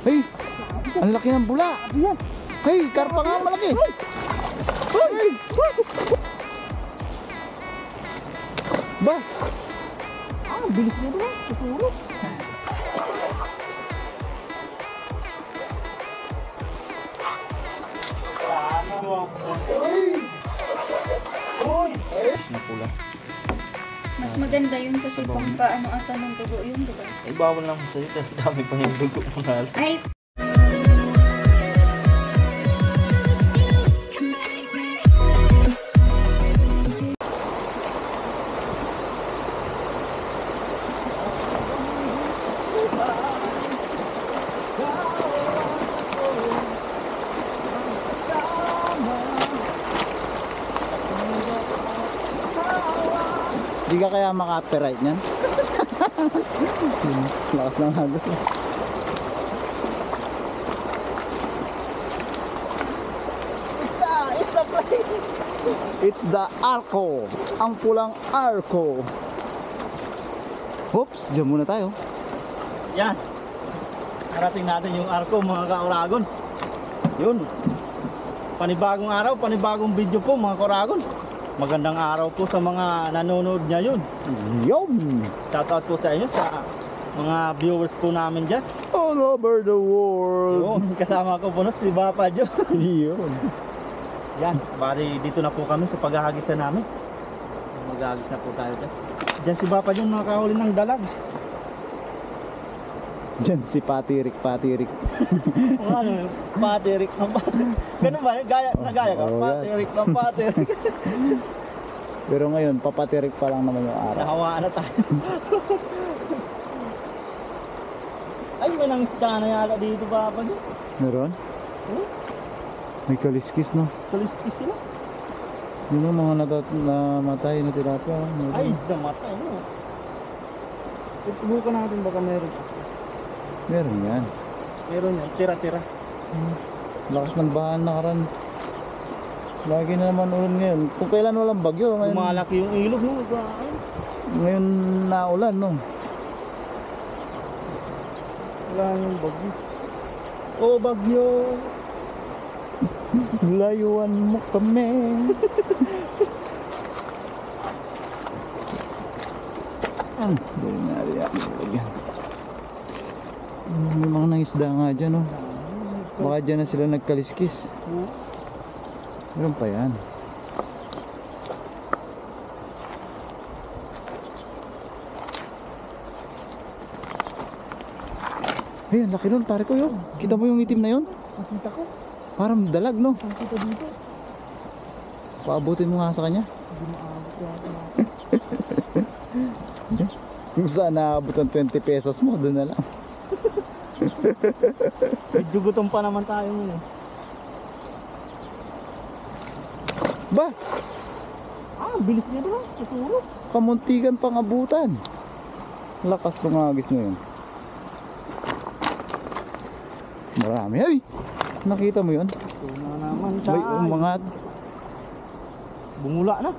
Hey, ang laki ng bula. Hey, karpa nga malaki. Hey. Ba? Bilis niya doon. Tuturo. Na pula. Mas maganda yun kasi pang paano ata ng dugo yun, diba? Eh, bawal lang sa'yo dahil dami pa yung dugo mo na. Ay, Di ka kaya maka-copyright niyan? Lakas ng hagos eh. It's a plane. It's the Arco. Ang pulang Arco. Oops, dyan muna tayo. Yan. Narating natin yung Arco, mga ka-Oragon. Yun. Panibagong araw, panibagong video po, mga ka-Oragon. Magandang araw po sa mga nanonood niya yun. Yum! Shoutout po sa inyo, sa mga viewers po namin dyan. All over the world. Yun, kasama ko po na si Papa Jo. Yun. Yan, bari dito na po kami sa paghahagisan namin. Maghahagis na po tayo dyan. Dyan si Papa Jo nakahuli ng dalag. Dyan si Patirik. Kung ano, patirik ng patirik. Ganun ba yun? Nagaya ka? Oo, yan. Patirik ng patirik. Pero ngayon, papatirik pa lang naman yung araw. Nahawaan na tayo. Ay, may nangisda na yata dito, Papa Jo. Meron? Hmm? May kaliskis, no? Kaliskis sila. Yun yung mga namatay na tilapia. Meron. Ay, damatay mo. Subukan natin baka meron. Meron yan. Meron yan, tira-tira. Lakas ng bahan nakaraan. Lagi na naman ulan ngayon. Kung kailan walang bagyo, ngayon, Lumalaki yung ilog mo. ngayon naulan, no? Wala yung bagyo. Oh, bagyo. Layuan mo kami. Dahil nga rin yan. May mga nangisda nga dyan, no? Baka dyan na sila nagkaliskis. Meron pa yan. Hey, ang laki nun, pare ko yun. Kita mo yung itim na yun? Nakita ko. Parang dalag, no? Nakita dito. Paabutin mo nga sa kanya. Hindi maabot yata. Kung saan naabot ang 20 pesos mo, doon na lang. Medyo gutom pa naman tayo ngayon. Ba, Bilis niya doon. Tuturo. kamuntikan pang abutan. Lakas ng agis na yun. Marami. Ay! Nakita mo yun? Ito na naman May tayo. umangat. Bumula na.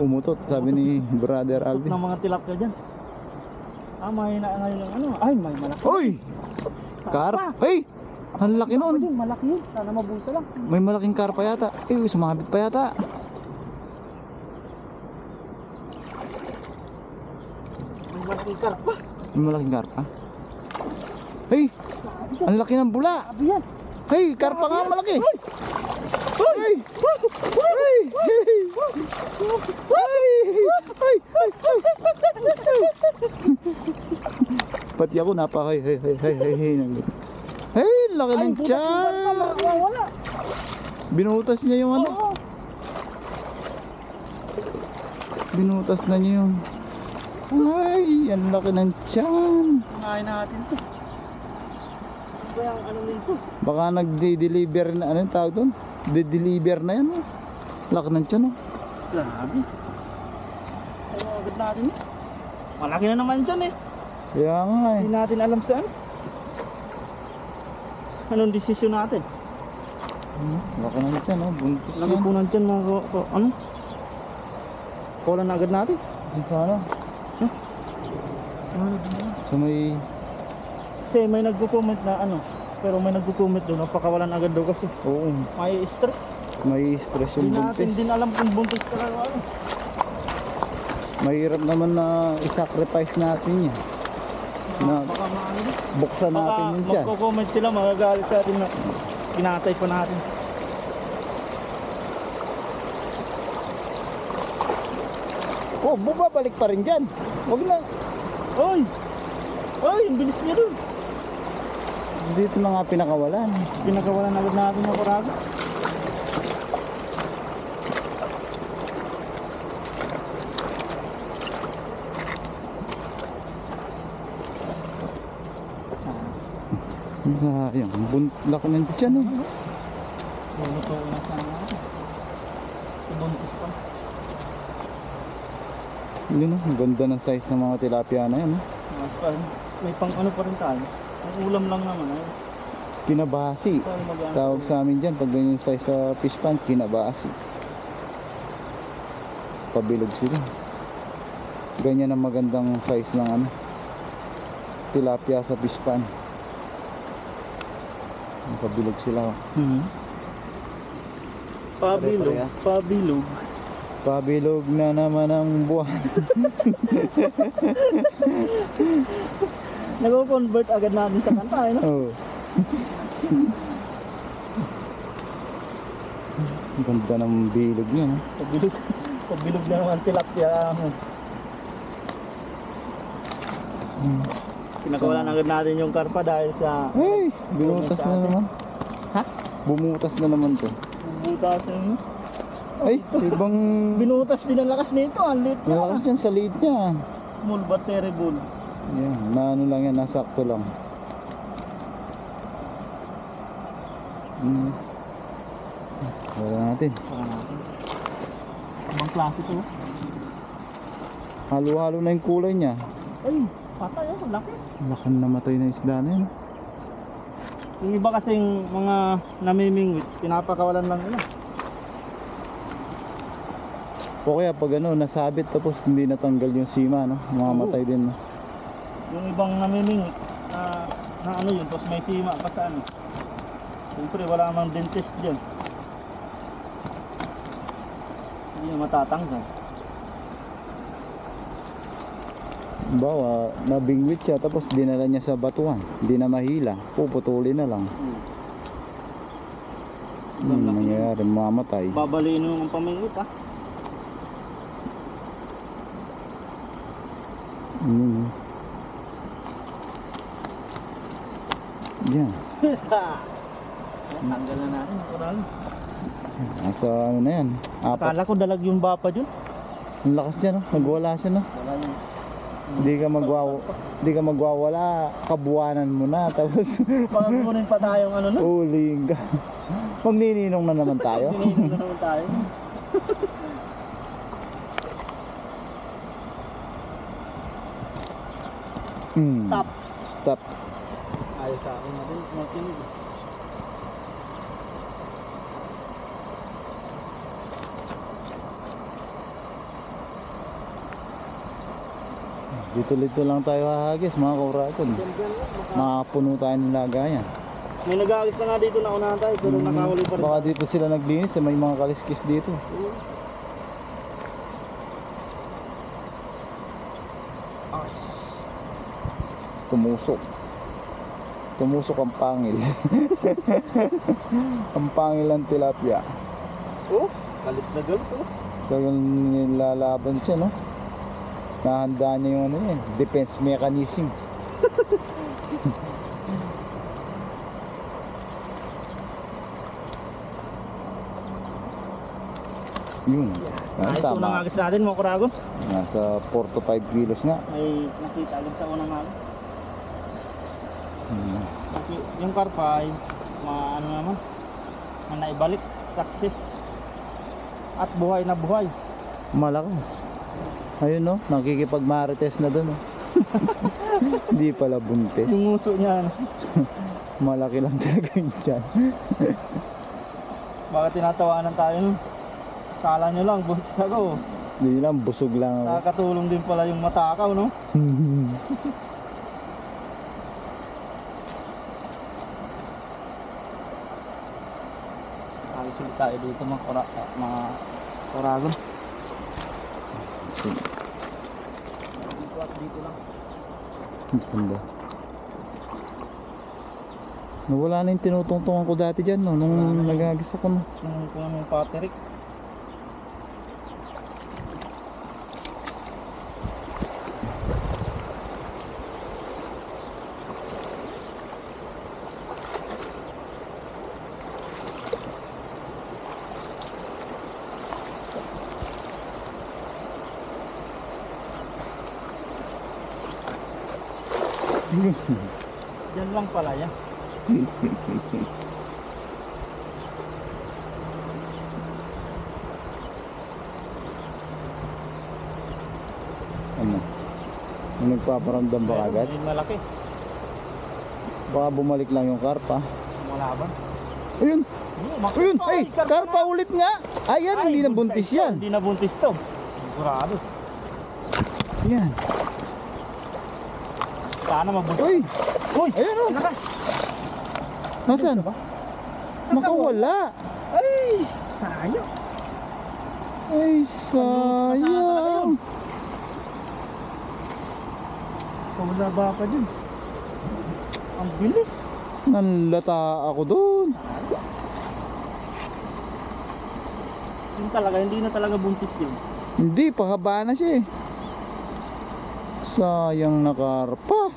Umutot, sabi ni Brother Tok Alvin. ng mga tilapia dyan. May na ngayon ng ano. Ay, may malaki. Hoy! Karp! Hey! Ang laki nun! Yun, malaki yun. Sana mabusa lang. May malaking karpa yata. Eh, sumabit pa yata. May malaking karpa. May malaking karpa. Hey! Ang laki ng bula! Sabi yan. Hey! Karpa nga malaki! Hey! Hey! Hey! Hey! Pati ako napaka hey. Hey! Laki ng tiyan! Wala. Binutas niya yung ano. Oo. Binutas na niya yung... Ay! Ang laki ng tiyan! Kunain natin to. Ano ba yung ano nito? Baka nagde-deliver na, ano yung tawag doon? De-deliver na yan, oh. Laki ng tiyan, oh. Grabe. Ano agad natin eh. Malaki na naman dyan eh. Kaya nga eh. Hindi natin alam saan. Anong desisyon natin? Laki ng tiyan, oh. Buntis Lagi yan. po nandyan mga ano? Kola na agad natin. Sa ano? Ano ba? Sa may Kasi may nagko-comment na ano, pero may nagko-comment doon, napakawalan agad daw kasi. Oo, May stress. may stress yung Hindi natin buntis. din alam kung buntis talaga ano. Mahirap naman na isacrifice natin yan. Na Baka maano din. buksan natin Baka yun dyan. magko-comment sila, magagalit sa atin na kinatay pa natin. Oh, bumabalik pa rin dyan. Huwag na. Oy! Oy, ang bilis niya dun. Dito na nga pinakawalan. Pinakawalan agad natin yung kurago. Sayang, laki ng dyan eh. Lulutuin na sana natin. Si buntis pa. Yun oh, ang ganda ng size ng mga tilapia na yan. Oh. Mas pa, may pang ano pa rin tayo. Ang ulam lang naman ay. Kinabasi. Tayo mag-ano. Tawag sa amin dyan, pag ganyan size sa fish pan, kinabasi. Pabilog sila. Ganyan ang magandang size ng ano, tilapia sa fish pan. Pabilog sila. Oh. Pabilog. Pare-parehas. Pabilog. Pabilog na naman ang buwan. Nag-convert agad natin sa kanta, no? Oh. Ang ganda ng bilog niya. No? Pabilog. Pabilog na naman tilapia. Pinakawalan agad natin yung karpa dahil sa Hey, bumutas na naman. Ha? Bumutas na naman to. butas yung Ay, ibang binutas din ang lakas nito. Ang lit na. malakas dyan sa lead niya. Small but terrible. Yan, na ano lang yan, nasakto lang. Wala natin. Saka natin. Ibang klase to. Halo-halo na yung kulay niya. Ay, patay oh, laki. Laki na namatay na isda na yun. Yung iba kasing mga namimingwit, pinapakawalan lang nila. O kaya pag ano, nasabit tapos hindi natanggal yung sima, no? Mamamatay din, no? Yung ibang namimingwit, na ano yun, tapos may sima pa sa ano. Siyempre wala mang dentist dyan. Hindi na matatanggal. Bawa, nabingwit siya tapos dinala niya sa batuan. Hindi na mahila. Puputulin na lang. Nangyayari, mamamatay. Babaliin mo ang pamingwit ah. Yan. Tanggal na natin. Kurang. Nasa ano na yan. Apat. Akala ko dalag yung bapa dyan. Ang lakas dyan, no? Nagwala siya, no? Wala yung Hindi ka magwawala. Kabuwanan mo na. Tapos, baka kunin pa tayong ano no? uling ka. Magnininong na naman tayo. Pinihin na naman tayo. Stop. Stop. Ayos sa akin natin. Makinig. Dito-dito lang tayo hahagis, mga kauragon. Makapuno tayo ng lagayan. May nag-aagis na nga dito na unahan tayo. Pero nakahuli pa rin. Baka dito sila naglinis, may mga kaliskis dito. Tumusok. Tumusok ang pangil. Ang pangil ng tilapia. Oh, galit na galit oh. Talagang nilalaban siya, no? Nahanda niya yung ano niya, defense mechanism. Yun. Ayos Tama. unang agis natin mga kuragon. Nasa 4 to 5 kilos nga. May nakita agad sa unang agis. Yung karpa ay ano naman, naibalik, success. At buhay na buhay. Malakas. Ayun, no? Nakikipag-marites na doon, no? Hindi pala buntis. Yung nguso niya ano. Malaki lang talaga yun dyan. Baka tinatawanan tayo no? Kala nyo lang, buntis ako. Hindi lang, busog lang ako. Nakakatulong din pala yung matakaw no. Susunod tayo dito mga Oragon. Dito at dito lang. Ang ganda. Nawala na yung tinutungtungan ko dati dyan, no? Nung nagagis ako, no? Kung anong paterik. Diyan lang pala yan. Ano? May nagpaparamdam ba agad? Ayun, malaki. Baka bumalik lang yung karpa. Malaban. Ayun! Ayun, Ayun! Ay! Karpa ulit nga! Ayan! Hindi na buntis yan! Hindi na buntis to. Sigurado. Yan! Sana mabuntis. Uy! Uy! Ayun o! Lakas! Nasaan? Makawala! Ay! Sayang. Ay, sayang! Wala ba pa dyan? Ang bilis. Nanlata ako doon. Yun talaga, hindi na talaga buntis yun. Hindi, pahaba na siya eh. Sayang na karpa.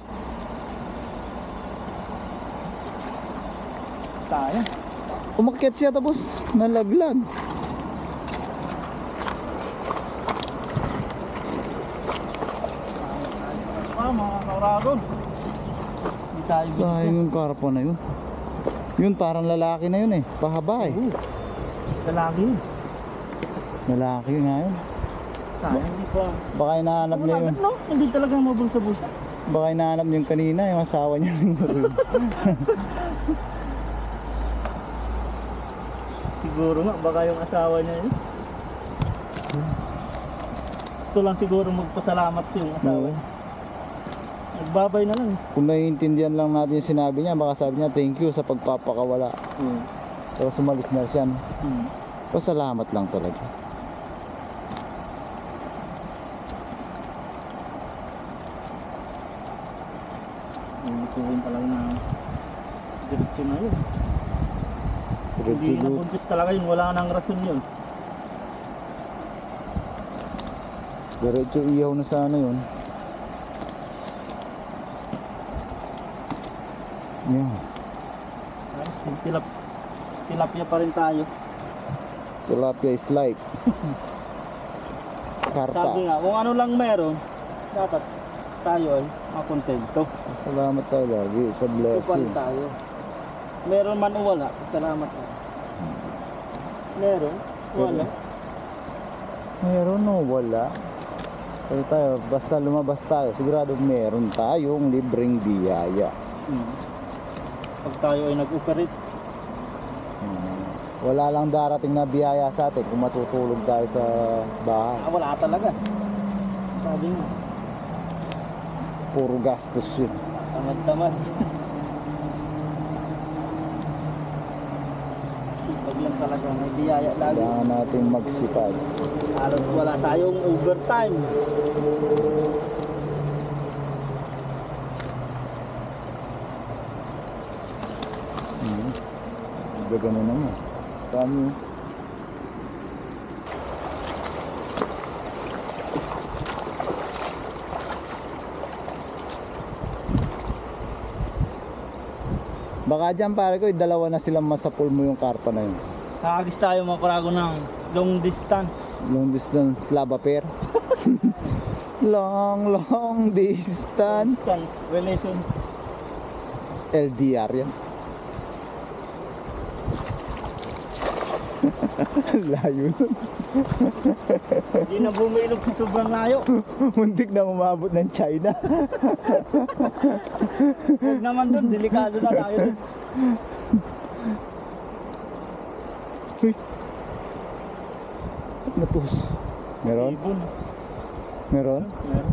Sayang. Umakyat siya tapos nalaglag. Mga Oragon. Hindi tayo Sayang yung karpa na yun. Yun parang lalaki na yun eh. Pahaba eh. Lalaki yun. Lalaki nga yun. Sayang, hindi pa. Baka hinahanap niya yun. No? Hindi talaga mabulsa-bulsa. Baka hinahanap niya yung kanina, yung asawa niya. Siguro nga, baka yung asawa niya yun. Gusto lang siguro magpasalamat sa yung asawa niya. Nagbabay na lang. Kung naiintindihan lang natin yung sinabi niya, baka sabi niya thank you sa pagpapakawala. Tapos umalis na siya. No? Pasalamat lang talaga. Ituwin talaga na diretso na yun. Hindi Diretso na doon. buntis talaga yun. Wala nang rason yun. Diretso iyaw na sana yun. Yan. Tilapia pa rin tayo. Tilapia is life. Karpa. Sabi nga, kung ano lang meron, dapat tayo ay makontento. Salamat tayo lagi sa Upan blessing. tayo. Meron man o wala, salamat tayo. Meron, wala. Meron o wala. Pero tayo, basta lumabas tayo, sigurado meron tayong libreng biyaya. Pag tayo ay nag-operate, Wala lang darating na biyaya sa atin kung matutulog tayo sa bahay. wala talaga. Sabi nga, Puro gastos yun. tamad-tamad. Sipag lang talaga, may biyaya lagi. Kailangan natin magsipag. Halos wala tayong overtime. Gagano naman. Dami. Baka dyan pare ko, dalawa na silang masapul mo yung karpa na yun. Nakagis tayo mga kurago ng long distance. Long distance lava pair. long distance. Distance relations. LDR yan. Layo nun. Hindi na bumilog sa sobrang layo. Muntik na umabot ng China. Huwag naman dun, delikado na tayo dun. Uy. Natus. Meron? Ibon. Meron? Meron.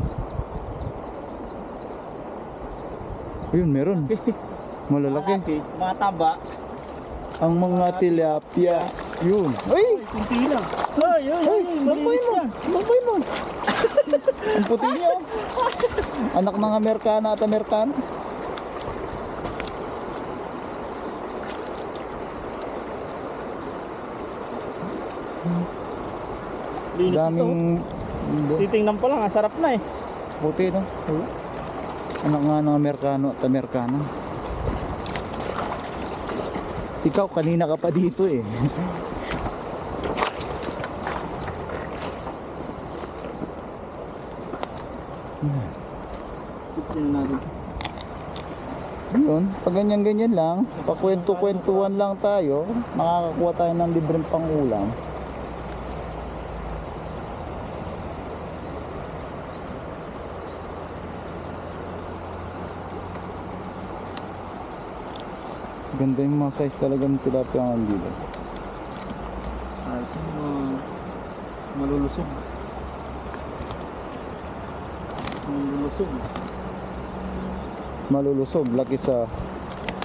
Ayun, meron. Malalaki. Malaki, mga taba. Ang mga tilapia Yun. Ay! Kunti lang. Ay, ay, ay. Babayin mo. Babayin mo. Ang puti niya oh. Anak ng Amerikana at Amerikano. Linis ito. Daming Titingnan pa lang, sarap na eh. puti no. Anak nga ng Amerikano at Amerikana. Ikaw kanina ka pa dito eh. Sipsin natin. Yun, pag ganyan-ganyan lang, pakwento-kwentuhan lang tayo, makakakuha tayo ng libreng pangulam. Ganda yung mga size talaga ng tilapia ng dito. Ay, malulusog. Malulusog. Malulusog, laki sa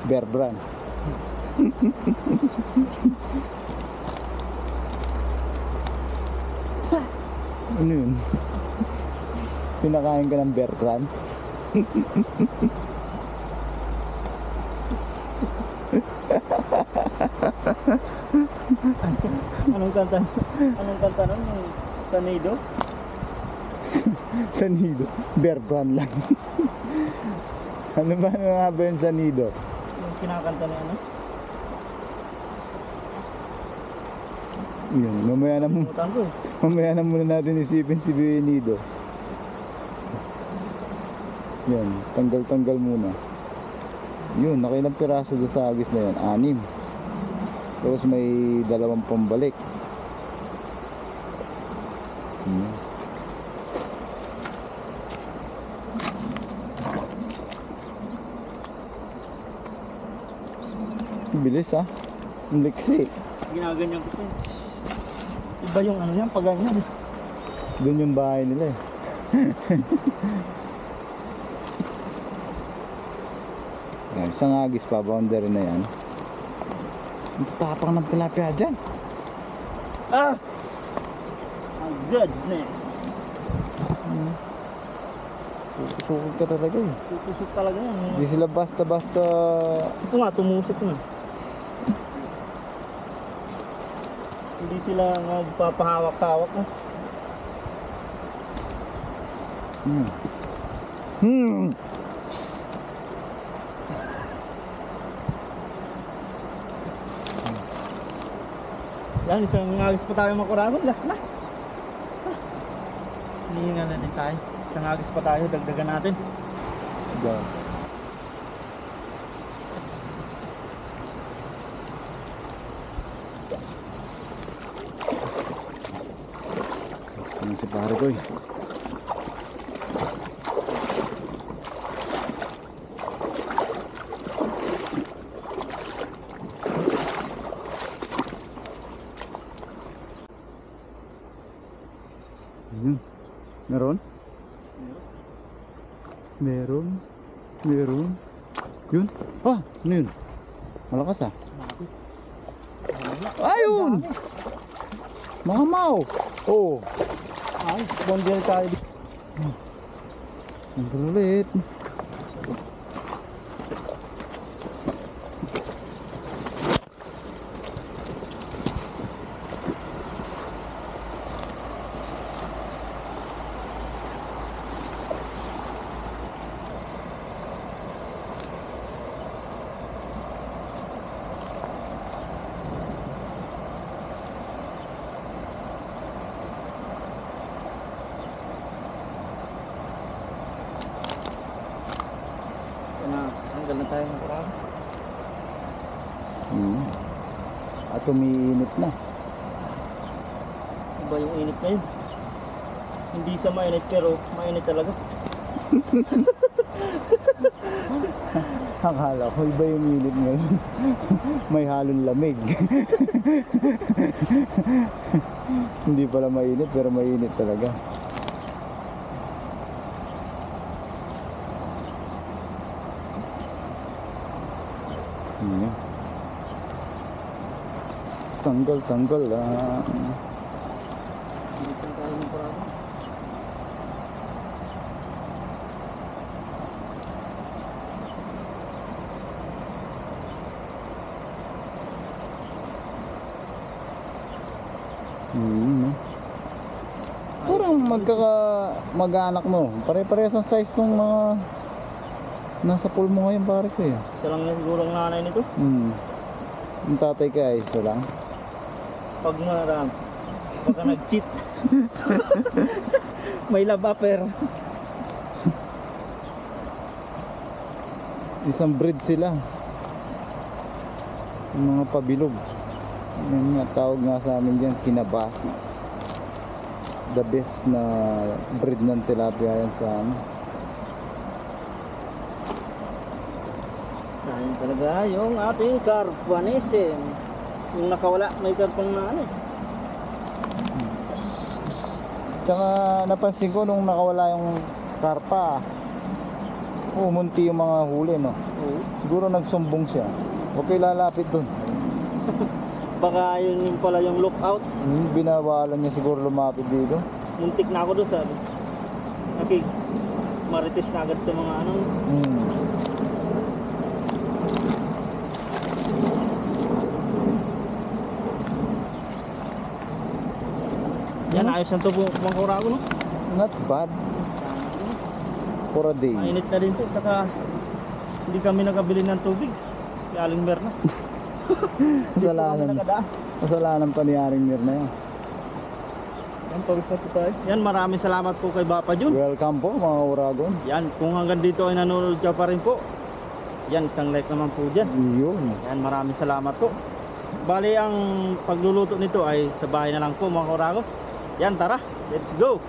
Bear Brand. Ano yun? Pinakain ka ng Bear Brand? Anong kanta? Anong kanta nun? Yung sa nido? Sa nido, Bear Brand lang. Ano ba nga ba yun sa nido? Yung kinakanta na ano? Yun, Kalimutan ko eh. mamaya na muna natin isipin si Nido. Yan, tanggal-tanggal muna. Yun, nakailang piraso doon sa agis na yun? 6. Tapos may 2 pambalik. Bilis ah. Ang liksi. Ginaganyan ko eh. Iba yung ano yan, pag ganyan eh. Doon yung bahay nila eh. Yan, isang agis pa, boundary na yan. Ang tapang ng tilapia dyan. Ah! My goodness! Susukog ka talaga eh. Tutusok talaga yan. Hindi sila basta-basta. Ito nga, tumusok na. Hindi sila nagpapahawak-hawak na. Yan, isang agis pa tayo makuragon, last na. Hinihinga na din tayo. Isang agis pa tayo, dagdagan natin. Diyan. Gusto na si pare ko eh. Meron? Meron. Yun? Ah, ano yun? Malakas ah. Ayun! Mga mau! Oh! Ay, bondel tayo. Ang ulit. Tanggal na tayo ng kurang. At umiinit na. Iba yung init na yun. Hindi sa mainit pero mainit talaga. Akala ko iba yung init ngayon. May halong lamig. Hindi pala mainit pero mainit talaga. Tanggal lang. Dito tayo ng kurado. No? Parang mag-anak mo. Pare-parehas ang size ng mga nasa pool mo ngayon pare ko eh. Isa lang na siguro ang nanay nito. Yung tatay ka ay isa lang. Pagka nag-cheat. May love affair. Isang breed sila. Yung mga pabilog. Yung nga tawag nga sa amin dyan, kinabasi. The best na breed ng tilapia yan sa ano. Sayang talaga yung ating carpanesin. Yung nakawala, may carpan na ano eh. Tsaka napansin ko nung nakawala yung karpa, umunti yung mga huli no. Oo. Siguro nagsumbong siya. Huwag kayo lalapit dun. Baka yun yung pala yung lookout. Binawalan niya siguro lumapit dito. Muntik na ako dun sabi. Okay. Marites na agad sa mga ano. Yan, ayos na ito po mga kurago, no? Not bad for a day. Mainit na rin ito. Saka hindi kami nakabili ng tubig. Kay Aling Merna. Kasalanan. Kasalanan pa ni Aring Mir na yan. Yan, pawis na po tayo. Yan, maraming salamat po kay Bapa Jun. Welcome po mga uragon. Yan, kung hanggang dito ay nanonood ka pa rin po. Yan, isang like naman po dyan. Yun. Yan, maraming salamat po. Bali, ang pagluluto nito ay sa bahay na lang po mga kurago. Yan, tara, let's go.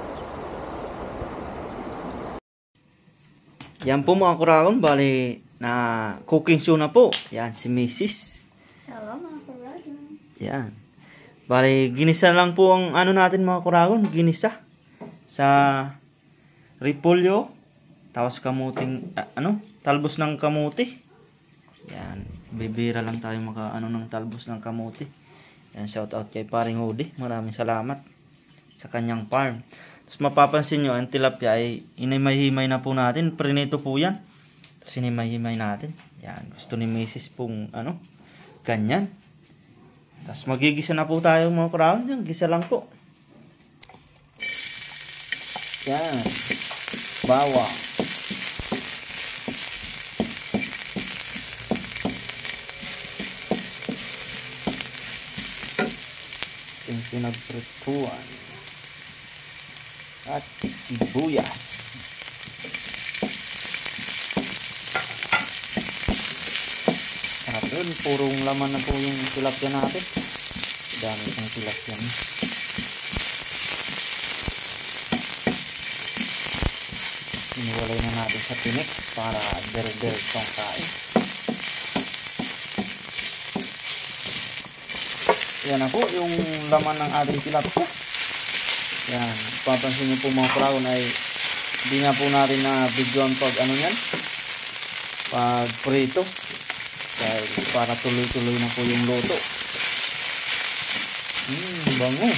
Yan po mga kuragon, bali na cooking show na po. Yan, si Mrs. Hello mga kurago. Yan. Bali, ginisa lang po ang ano natin mga kuragon, ginisa. Sa repolyo, tapos kamuting, talbos ng kamuti. Yan, bibira lang tayo ng talbos ng kamuti. Yan, shout out kay Paring Hudi. Maraming salamat sa kanyang farm. Tapos mapapansin nyo, ang tilapia ay inimay-himay na po natin. Prinito po yan. Tapos inimay-himay natin. Yan, gusto ni Mrs. pong ganyan. Tapos magigisa na po tayo mga kuragon. Yan, gisa lang po. Yan. Bawang. Yung pinagprituan. At sibuyas. Sarap yun. Purong laman na po yung tilapia natin. Dami ng tilapia. Iniwalay na natin sa tinik para der-der itong kain. Yan na po yung laman ng ating tilapia. Yan, papansin niyo po mga kuragon ay hindi na po natin na videoan pag pag prito dahil para tuloy-tuloy na po yung luto. Bango.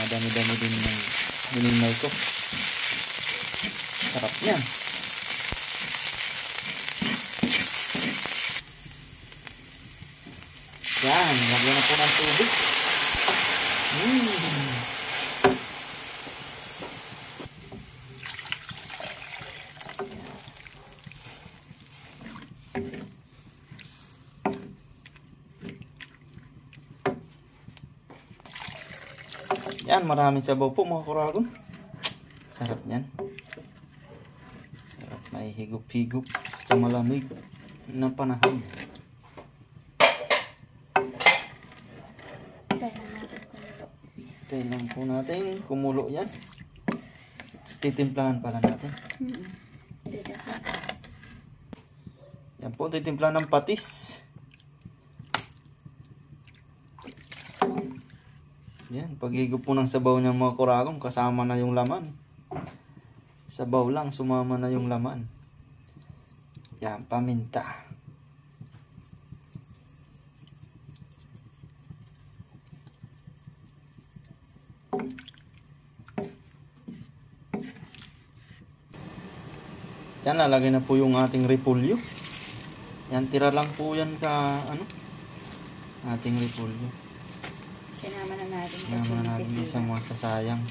Madami-dami din yung bininay ko. Sarap yan. Yan, lagyan na po ng tubig. Yan, maraming sabaw po mga kuragon. Sarap yan. Sarap, may higop-higop sa malamig na panahon. Tayo lang po natin kumulo yan. Titimplahan pala natin. Yan po, titimplahan ng patis. Yan, paghigop po ng sabaw ng mga kuragon, kasama na yung laman. Sabaw lang, sumama na yung laman. Yan, paminta. Yan, lalagay na po yung ating repolyo. Yan, tira lang po yan ka, ating repolyo. Sinama na natin kasi Sinama na natin nasisira. isang masasayang.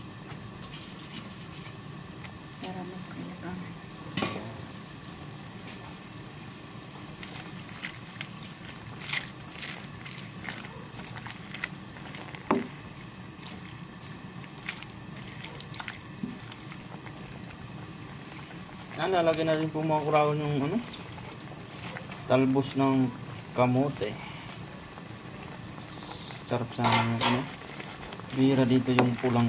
Para magkalagang. Yan, lalagay na rin po mga kurawon yung talbos ng kamote. Sarap sana yung bira dito yung pulang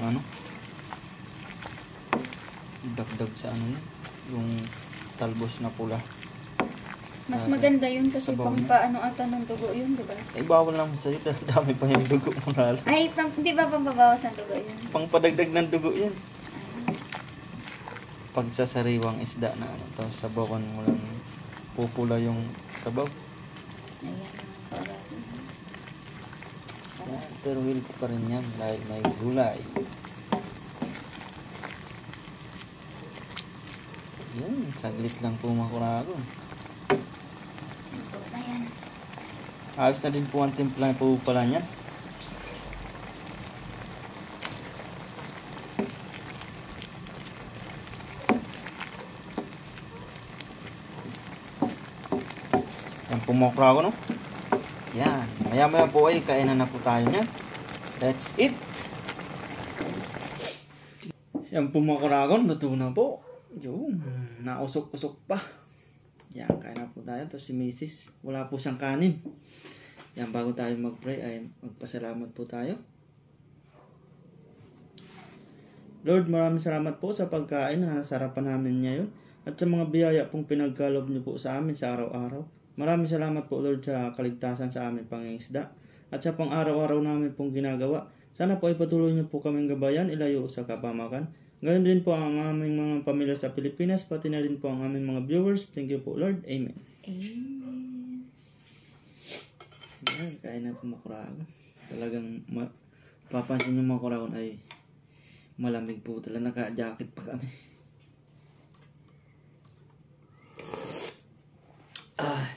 dagdag sa yung talbos na pula. Mas maganda yun kasi Sabaw pang na. paano ata ng dugo yun, di ba? Eh, bawal lang sa'yo, dami pa yung dugo mo lalo. Ay, di ba pampabawas ang dugo yun? Pangpadagdag ng dugo yan. Pag sa sariwang isda na tapos sabawan mo lang pupula yung sabaw. Ayan, kauragon. Yan, pero healthy pa rin yan dahil may gulay. Yan, saglit lang po mga kuragon. Ito na yan. Ayos na din po ang timpla po pala niyan. Yan po mga kuragon, no? Yan, maya-maya po ay kainan na po tayo niyan. That's it! Yan po mga kuragon, luto na po. Yung, nausok-usok pa. Yan, kain na po tayo. Tapos si Mrs. wala po siyang kanin. Yan, bago tayo mag-pray ay magpasalamat po tayo. Lord, maraming salamat po sa pagkain na nasarapan namin ngayon at sa mga biyaya pong pinagkalob niyo po sa amin sa araw-araw. Maraming salamat po, Lord, sa kaligtasan sa aming pangingisda at sa pang-araw-araw namin pong ginagawa. Sana po ay patuloy niyo po kaming gabayan, ilayo sa kapamakan. Gayon din po ang aming mga pamilya sa Pilipinas, pati na rin po ang aming mga viewers. Thank you po, Lord. Amen. Amen. Yan, kain na po mga kuragon. Talagang papansin yung mga kuragon ay malamig po talaga. Naka-jacket pa kami.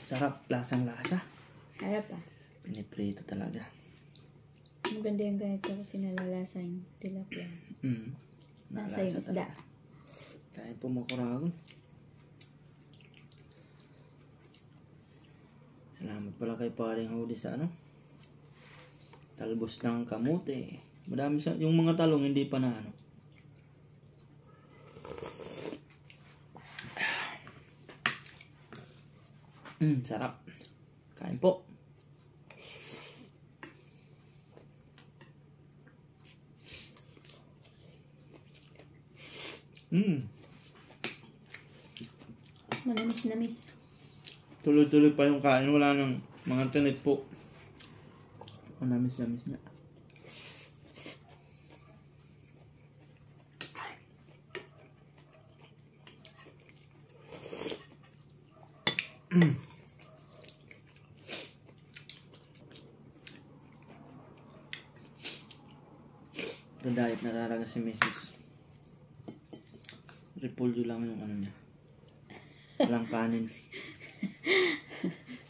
Sarap. Lasang-lasa. Harap ah. Piniprito talaga. Maganda yung ganito kasi nalalasa yung tilapia. Nasa yung isda. talaga. Kain po mga kuragon. Salamat pala kay paring Hudi sa talbos ng kamote. Madami sa yung mga talong hindi pa na sarap. Kain po. Manamis-namis. Tuloy-tuloy pa yung kain. Wala nang mga tinit po. Manamis-namis niya. Diet na talaga si Mrs. Repolyo lang yung niya. Walang kanin.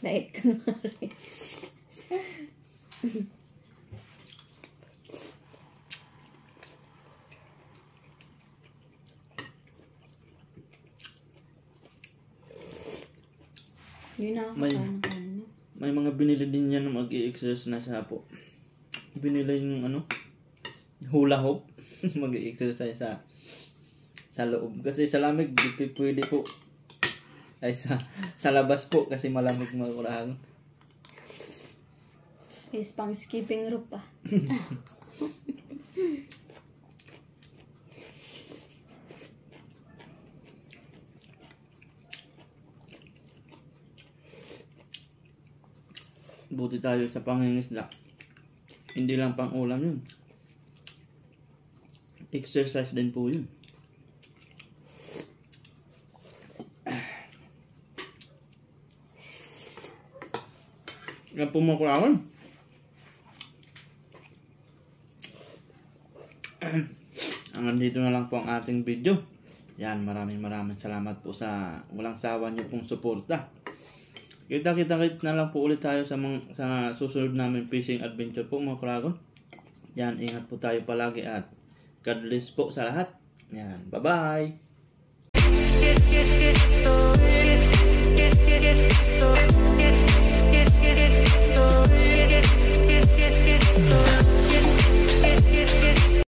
Diet ka na rin. Yun na ako kanin. May mga binili din yan na mag-i-exercise na siya po. Binili yung hula hoop. Mag-i-exercise sa loob. Kasi sa lamig, di pwede po. Ay sa labas po kasi malamig mga kuragon. Is pang skipping rope pa. Buti tayo sa pangingisda. Hindi lang pang ulam yun. Exercise din po yun. Yan po mga kuragon. Hanggang dito na lang po ang ating video. Yan, maraming salamat po sa walang sawa niyo pong suporta. Kita-kita na lang po ulit tayo sa susunod namin fishing adventure po mga Kuragon. Yan, ingat po tayo palagi at God bless po sa lahat. Yan, bye-bye!